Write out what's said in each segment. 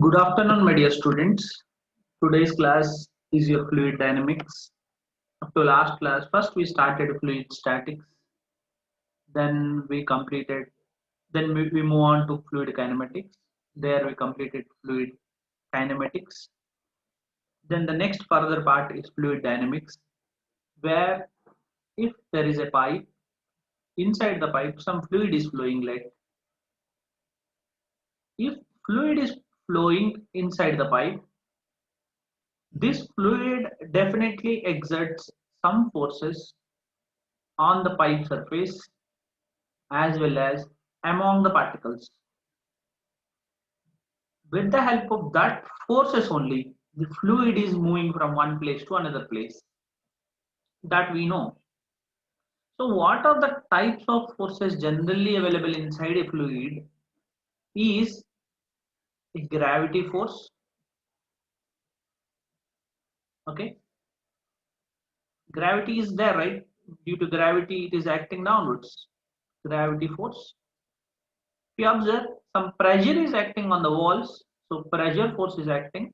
Good afternoon, my dear students. Today's class is your fluid dynamics. Up to last class, first we started fluid statics, then we completed, then we move on to fluid kinematics. There we completed fluid kinematics. Then the next further part is fluid dynamics, where if there is a pipe, inside the pipe some fluid is flowing. Like if fluid is flowing inside the pipe, this fluid definitely exerts some forces on the pipe surface as well as among the particles. With the help of that forces only, the fluid is moving from one place to another place. That we know. So, what are the types of forces generally available inside a fluid? Is a gravity force. Okay, gravity is there, right? Due to gravity, it is acting downwards. Gravity force. If you observe, some pressure is acting on the walls, so pressure force is acting.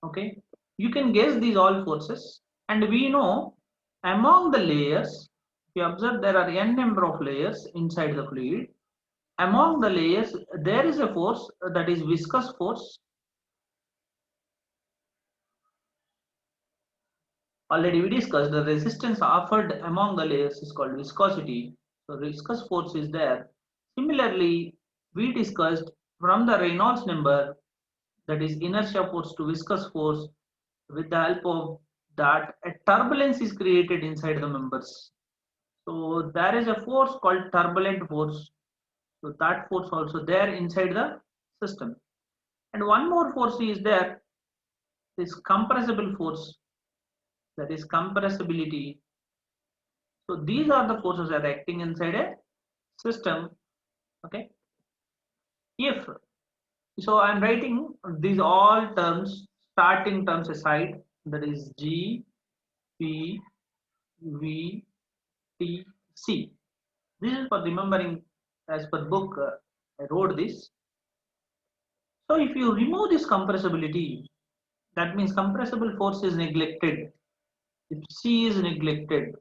Okay, you can guess these all forces, and we know among the layers, if you observe, there are n number of layers inside the fluid. Among the layers, there is a force that is viscous force. Already we discussed the resistance offered among the layers is called viscosity. So viscous force is there. Similarly, we discussed from the Reynolds number, that is inertia force to viscous force. With the help of that, a turbulence is created inside the members. So there is a force called turbulent force. So that force also there inside the system. And one more force is there, is compressible force, that is compressibility. So these are the forces that are acting inside a system. Okay. If so, I'm writing these all terms, starting terms aside, that is G, P, V, T, C. This is for remembering as per book. I wrote this. So if you remove this compressibility, that means compressible force is neglected. If C is neglected,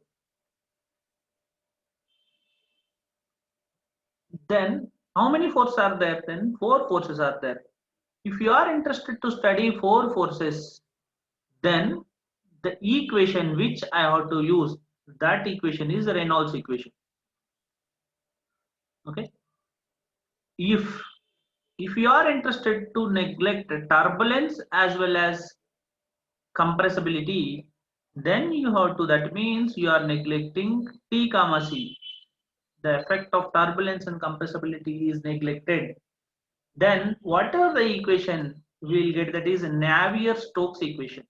then how many forces are there? Then four forces are there. If you are interested to study four forces, then the equation which I have to use, that equation is the Reynolds equation. Okay. If you are interested to neglect turbulence as well as compressibility, then you have to, that means you are neglecting T comma C. The effect of turbulence and compressibility is neglected. Then whatever the equation we will get, that is Navier-Stokes equation.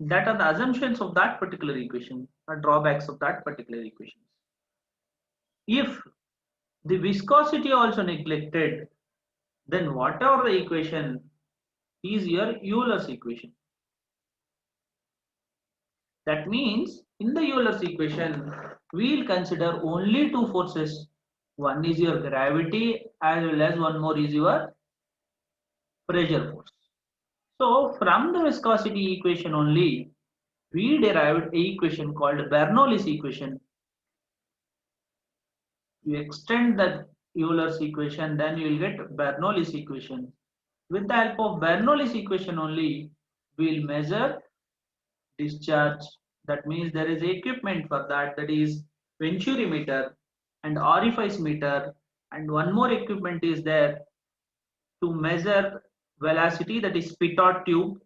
That are the assumptions of that particular equation or drawbacks of that particular equation. If the viscosity also neglected, then whatever the equation is your Euler's equation. That means in the Euler's equation, we will consider only two forces. One is your gravity as well as one more is your pressure force. So from the viscosity equation only, we derived a equation called Bernoulli's equation. You extend the Euler's equation, then you will get Bernoulli's equation. With the help of Bernoulli's equation only, we will measure discharge. That means there is equipment for that, that is Venturi meter and orifice meter, and one more equipment is there to measure velocity, that is pitot tube.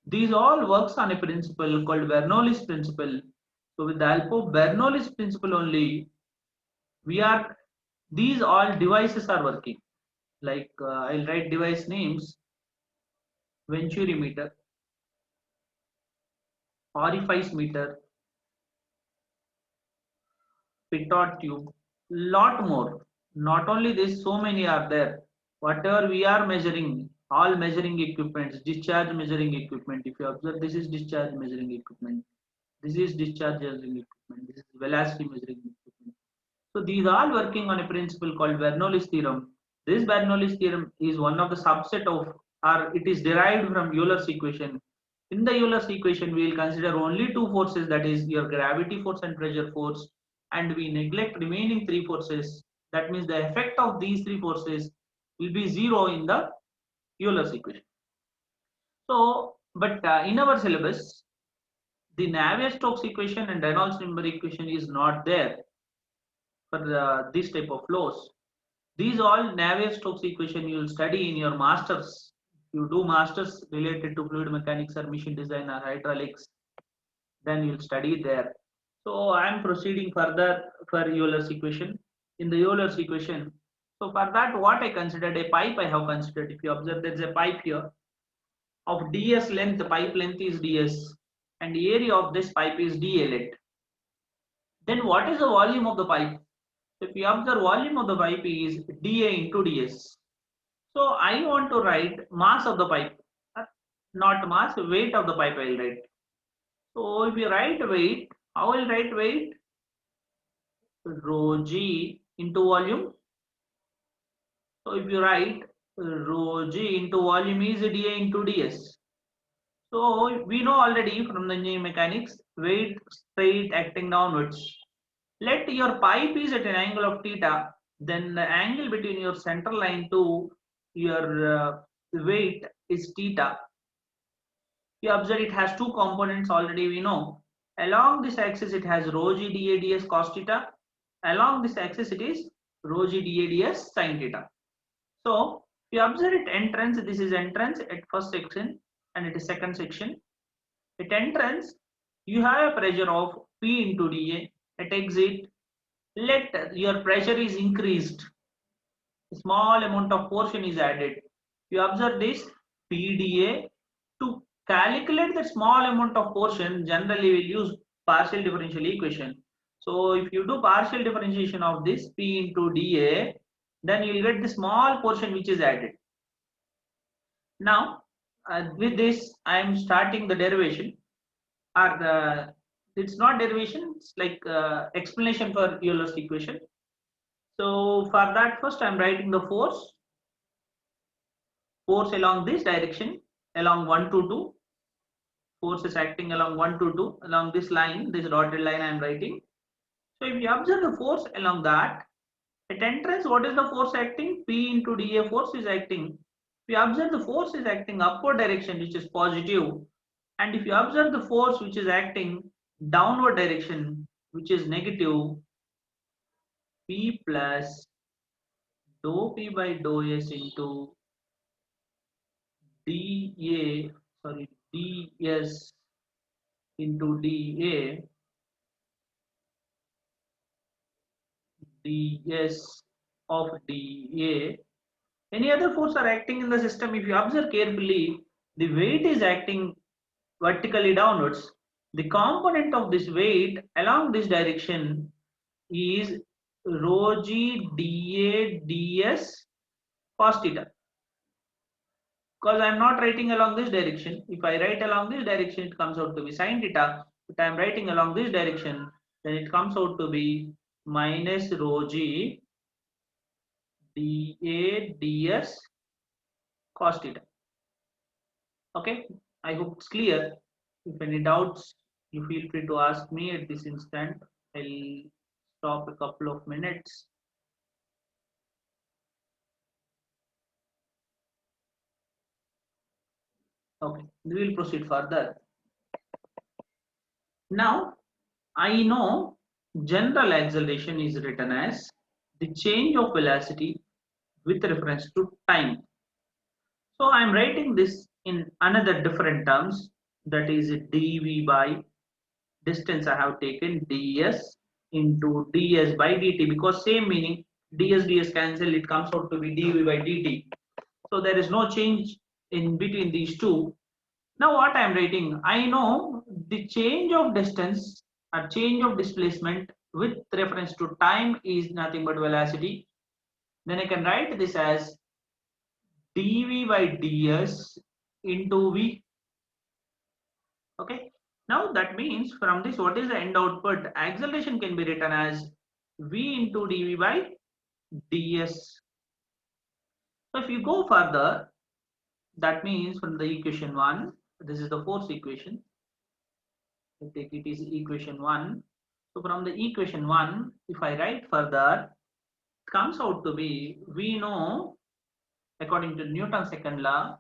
These all works on a principle called Bernoulli's principle. So with the help of Bernoulli's principle only, we are, these all devices are working. Like I'll write device names: Venturi meter, orifice meter, pitot tube, lot more. Not only this, so many are there. Whatever we are measuring, all measuring equipments, discharge measuring equipment. If you observe, this is discharge measuring equipment. This is discharge measuring equipment. This is velocity measuring equipment. So these are working on a principle called Bernoulli's theorem. This Bernoulli's theorem is one of the subset of, or it is derived from Euler's equation. In the Euler's equation, we will consider only two forces, that is your gravity force and pressure force, and we neglect remaining three forces. That means the effect of these three forces will be zero in the Euler's equation. So, but in our syllabus, the Navier-Stokes equation and Reynolds number equation is not there for this type of flows. These all Navier-Stokes equation you will study in your masters. You do masters related to fluid mechanics or machine design or hydraulics, then you will study there. So I am proceeding further for Euler's equation. In the Euler's equation, so for that what I considered a pipe I have considered. If you observe, there is a pipe here of ds length, the pipe length is ds, and the area of this pipe is dA let. Then what is the volume of the pipe? If you observe, volume of the pipe is dA into ds. So I want to write mass of the pipe, not mass, weight of the pipe I will write. So if you write weight, how will write weight? Rho g into volume. So if you write rho g into volume is dA into ds. So we know already from the engineering mechanics, weight straight acting downwards. Let your pipe is at an angle of theta, then the angle between your center line to your weight is theta. You observe it has two components already we know. Along this axis it has rho g dA ds cos theta. Along this axis it is rho g dA ds sin theta. So you observe it entrance, this is entrance at first section and it is second section. At entrance you have a pressure of P into dA. At exit, let your pressure is increased. A small amount of portion is added. You observe this PdA. To calculate the small amount of portion, generally we'll use partial differential equation. So if you do partial differentiation of this P into dA, then you will get the small portion which is added. Now with this I am starting the derivation, or it's not derivation, it's like explanation for Euler's equation. So for that, first I am writing the force along this direction, along 1 to 2. Force is acting along 1 to 2 along this line, this dotted line I am writing. So if you observe the force along that, at entrance, what is the force acting? P into dA force is acting. If you observe, the force is acting upward direction, which is positive, and if you observe the force which is acting downward direction, which is negative, P plus dou P by dou S into dA, sorry, ds into dA, ds of dA. Any other force are acting in the system, if you observe carefully, the weight is acting vertically downwards. The component of this weight along this direction is rho g dA ds cos theta. Because I am not writing along this direction. If I write along this direction, it comes out to be sin theta. If I am writing along this direction, then it comes out to be minus rho g dA ds cos theta. Okay, I hope it's clear. If any doubts, you feel free to ask me at this instant. I'll stop a couple of minutes. Okay, we will proceed further. Now, I know general acceleration is written as the change of velocity with reference to time. So I am writing this in another different terms, that is dv by distance I have taken ds into ds by dt, because same meaning, ds cancel, it comes out to be dv by dt. So there is no change in between these two. Now what I am writing, I know the change of distance or change of displacement with reference to time is nothing but velocity. Then I can write this as dv by ds into v. Okay. Now that means from this, what is the end output? Acceleration can be written as V into dV by ds. So if you go further, that means from the equation 1, this is the fourth equation. I take it is equation 1. So from the equation 1, if I write further, it comes out to be, we know according to Newton's second law,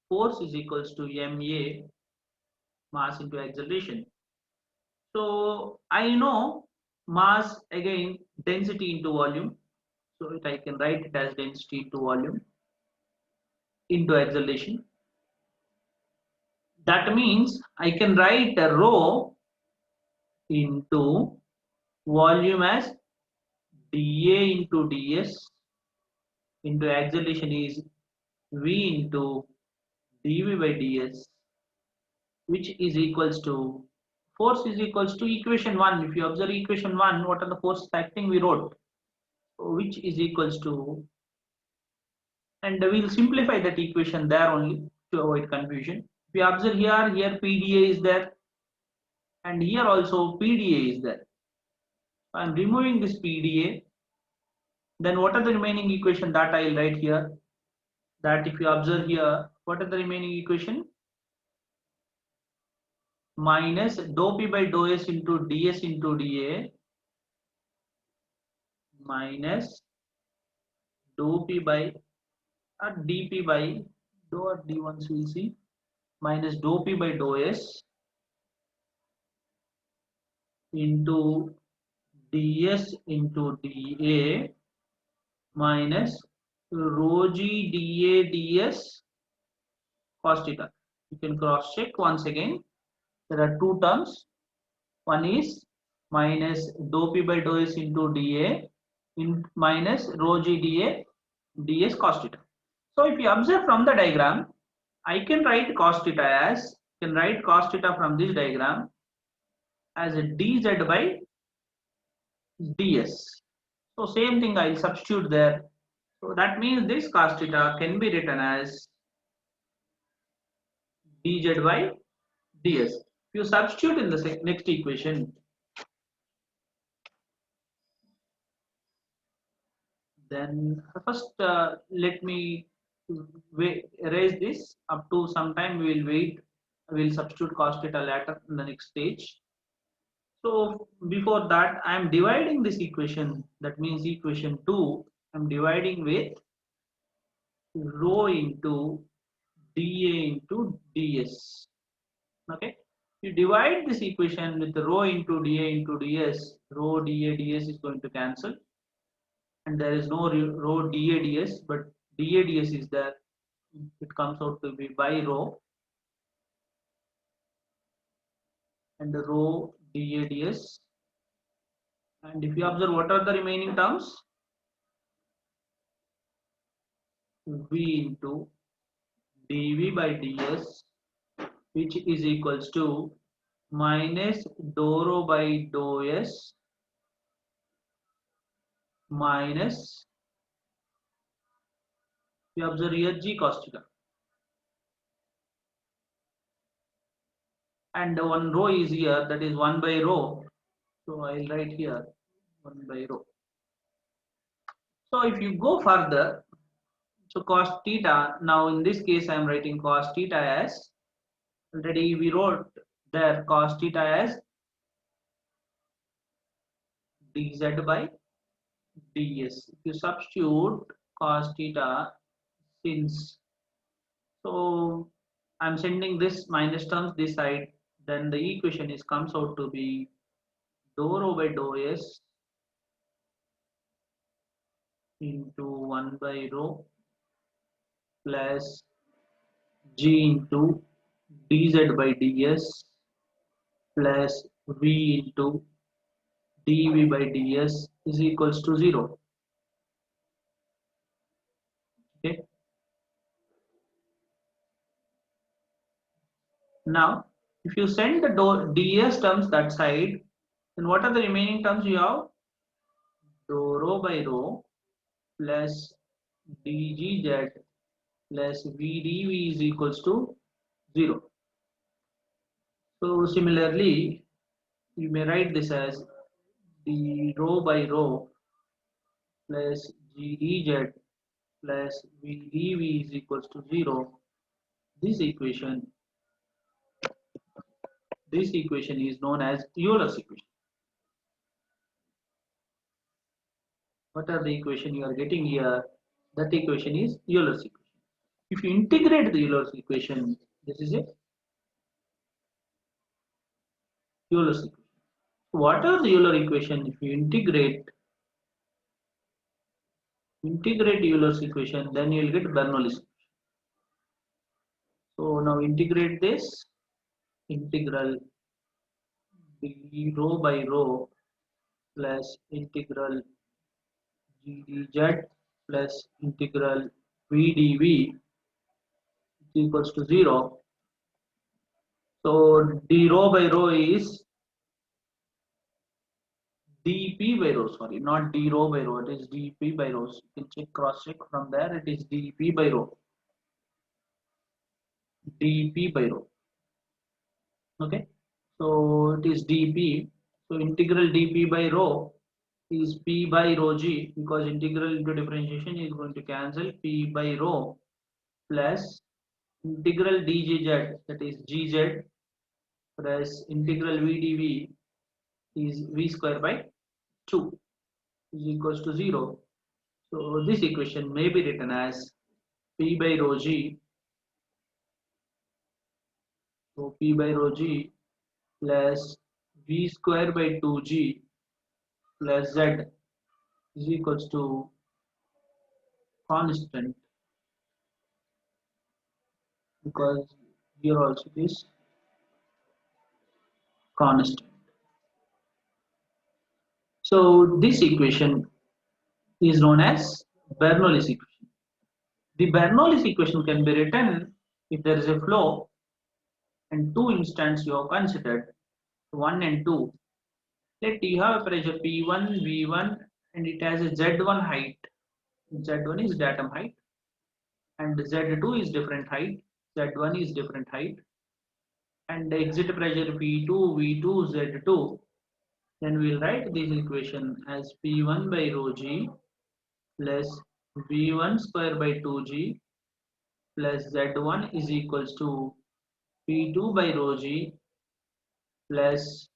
force is equals to ma, mass into acceleration. So I know mass again density into volume. So I can write it as density into volume into acceleration. That means I can write a rho into volume as dA into ds into acceleration is v into dv by ds, which is equals to force is equals to equation 1. If you observe equation 1, what are the forces acting we wrote, which is equals to, and we'll simplify that equation there only to avoid confusion. If you observe here PDA is there, and here also PDA is there. I'm removing this PDA. Then what are the remaining equation that I'll write here? That if you observe here, what are the remaining equation? Minus dou P by dou S into ds into dA minus dou P by or dP by dou or d1 we'll see minus dou P by dou S into ds into dA minus rho g dA ds cos theta. You can cross check once again. There are two terms. One is minus dou P by dou S into dA in minus rho g dA ds cos theta. So if you observe from the diagram, I can write cos theta as, from this diagram as a dz by ds. So same thing I'll substitute there. So that means this cos theta can be written as dz by ds. If you substitute in the next equation, then first let me erase this up to some time. We will wait. We will substitute cos theta later in the next stage. So before that, I am dividing this equation. That means equation 2, I am dividing with rho into dA into ds. Okay. You divide this equation with rho into dA into ds. Rho dA ds is going to cancel, and there is no rho dA ds, but dA ds is there. It comes out to be by rho and rho dA ds. And if you observe, what are the remaining terms? V into dV by ds, which is equals to minus dou rho by dou s minus, we observe here g cos theta, and one rho is here, that is 1 by rho. So I'll write here 1 by rho. So if you go further, so cos theta, now in this case I am writing cos theta as, already we wrote there cos theta as dz by ds. If you substitute cos theta, since, so I'm sending this minus terms this side, then the equation is comes out to be dou rho by dou s into 1 by rho plus g into dz by ds plus v into dv by ds is equals to 0. Okay. Now, if you send the ds terms that side, then what are the remaining terms you have? Dou rho by rho plus dgz plus vdv is equals to 0. So similarly, you may write this as d rho by rho plus gdz plus vdv is equals to 0. This equation is known as Euler's equation. What are the equation you are getting here? That equation is Euler's equation. If you integrate the Euler's equation, this is a Euler's equation. What are the Euler equation? If you integrate Euler's equation, then you will get Bernoulli's equation. So now integrate this, integral d rho by rho plus integral gdz plus integral vdv is equals to 0. So d rho by rho is dp by rho, sorry, not d rho by rho, it is dp by rho. You can check, cross check from there, it is dp by rho. dp by rho. Okay, so it is dp. So integral dp by rho is p by rho g, because integral into differentiation is going to cancel p by rho plus integral dgz, that is gz, plus integral vdv is v square by 2 is equals to 0. So this equation may be written as p by rho g, so p by rho g plus v square by 2g plus z is equals to constant, because here also it is constant. So this equation is known as Bernoulli's equation. The Bernoulli's equation can be written if there is a flow and two instants you have considered, 1 and 2. Let you have a pressure P1, V1, and it has a Z1 height. Z1 is datum height, and Z2 is different height. Z1 is different height, and the exit pressure P2, V2, Z2. Then we'll write this equation as P1 by rho g plus V1 square by 2g plus Z1 is equals to P2 by rho g plus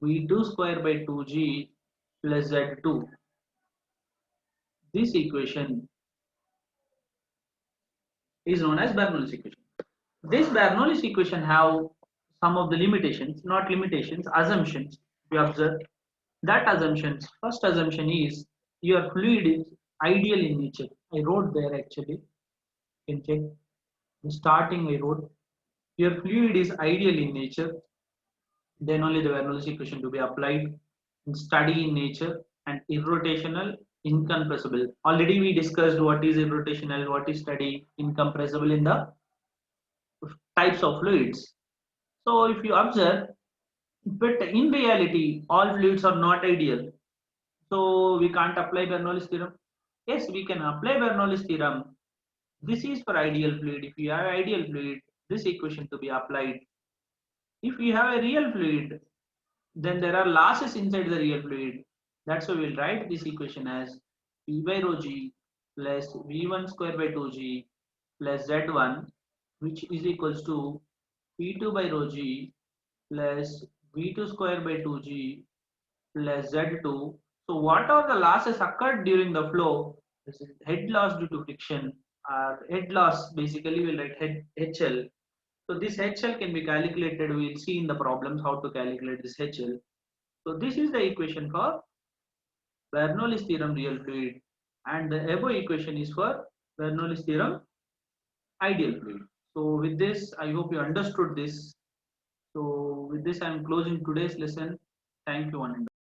V2 square by 2g plus Z2. This equation is known as Bernoulli's equation. This Bernoulli's equation have some of the limitations, not limitations, assumptions. We observe that assumptions. First assumption is your fluid is ideal in nature. I wrote there actually. You can check. The starting I wrote. Your fluid is ideal in nature. Then only the Bernoulli's equation to be applied. In study in nature and irrotational, incompressible. Already we discussed what is irrotational, what is study, incompressible in the types of fluids. So if you observe, but in reality, all fluids are not ideal. So we can't apply Bernoulli's theorem. Yes, we can apply Bernoulli's theorem. This is for ideal fluid. If you have ideal fluid, this equation to be applied. If we have a real fluid, then there are losses inside the real fluid. That's why we'll write this equation as P by rho g plus V1 square by 2g plus Z1, which is equals to P2 by rho g plus V2 square by 2g plus Z2. So what are the losses occurred during the flow? This is head loss due to friction, or head loss, basically we'll write head HL. So this HL can be calculated. We'll see in the problems how to calculate this HL. So this is the equation for Bernoulli's theorem real fluid, and the above equation is for Bernoulli's theorem ideal fluid. So with this, I hope you understood this. So with this, I am closing today's lesson. Thank you, one and all.